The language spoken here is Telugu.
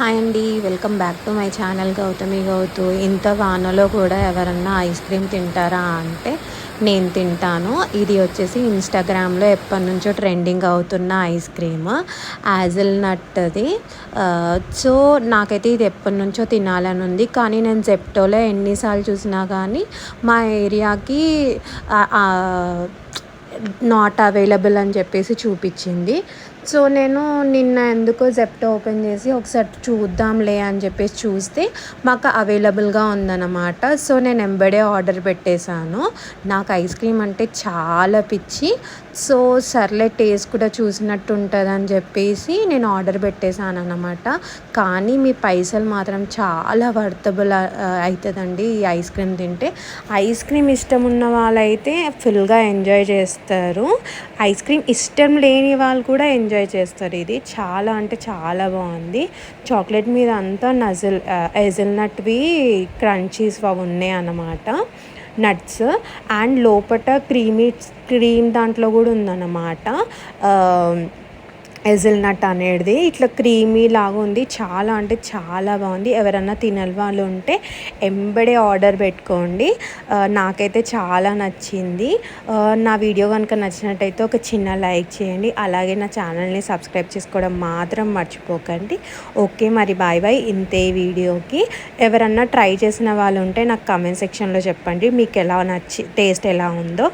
హాయ్ అండి, welcome back to my channel Gautami Gouthu. ఇంత వానలో కూడా ఎవరన్నా ఐస్ క్రీమ్ తింటారా అంటే నేను తింటాను. ఇది వచ్చేసి ఇన్స్టాగ్రామ్లో ఎప్పటి నుంచో ట్రెండింగ్ అవుతున్న ఐస్ క్రీమ్ యాజిల్ నట్ది. సో నాకైతే ఇది ఎప్పటి నుంచో తినాలని ఉంది, కానీ నేను జెప్టోలో ఎన్నిసార్లు చూసినా కానీ మా ఏరియాకి నాట్ అవైలబుల్ అని చెప్పేసి చూపించింది. సో నేను నిన్న ఎందుకో జెప్టో ఓపెన్ చేసి ఒకసారి చూద్దాంలే అని చెప్పేసి చూస్తే మాకు అవైలబుల్గా ఉందన్నమాట. సో నేను ఎంబడే ఆర్డర్ పెట్టేశాను. నాకు ఐస్ క్రీమ్ అంటే చాలా పిచ్చి. సో సర్లే, టేస్ట్ కూడా చూసినట్టు ఉంటుంది అని చెప్పేసి నేను ఆర్డర్ పెట్టేశాను అన్నమాట. కానీ మీ పైసలు మాత్రం చాలా వర్తబుల్ అవుతుందండి ఈ ఐస్ క్రీమ్ తింటే. ఐస్ క్రీమ్ ఇష్టం ఉన్న వాళ్ళైతే ఫుల్గా ఎంజాయ్ చేస్తారు. ఐస్ క్రీమ్ ఇష్టం లేని వాళ్ళు కూడా ఎంజాయ్ చేస్తారు. ఇది చాలా అంటే చాలా బాగుంది. చాక్లెట్ మీద అంతా హెజల్ నట్వి క్రంచీస్ అవి ఉన్నాయి అన్నమాట, నట్స్. అండ్ లోపట క్రీమ్ దాంట్లో కూడా ఉందన్నమాట. హెజల్ నట్ అనేది ఇట్లా క్రీమీ లాగా ఉంది. చాలా అంటే చాలా బాగుంది. ఎవరన్నా తినని వాళ్ళు ఉంటే ఎంబడే ఆర్డర్ పెట్టుకోండి. నాకైతే చాలా నచ్చింది. నా వీడియో కనుక నచ్చినట్టయితే ఒక చిన్న లైక్ చేయండి. అలాగే నా ఛానల్ని సబ్స్క్రైబ్ చేసుకోవడం మాత్రం మర్చిపోకండి. ఓకే, మరి బాయ్ బాయ్. ఇంతే వీడియోకి. ఎవరన్నా ట్రై చేసిన వాళ్ళు ఉంటే నాకు కామెంట్ సెక్షన్లో చెప్పండి మీకు టేస్ట్ ఎలా ఉందో.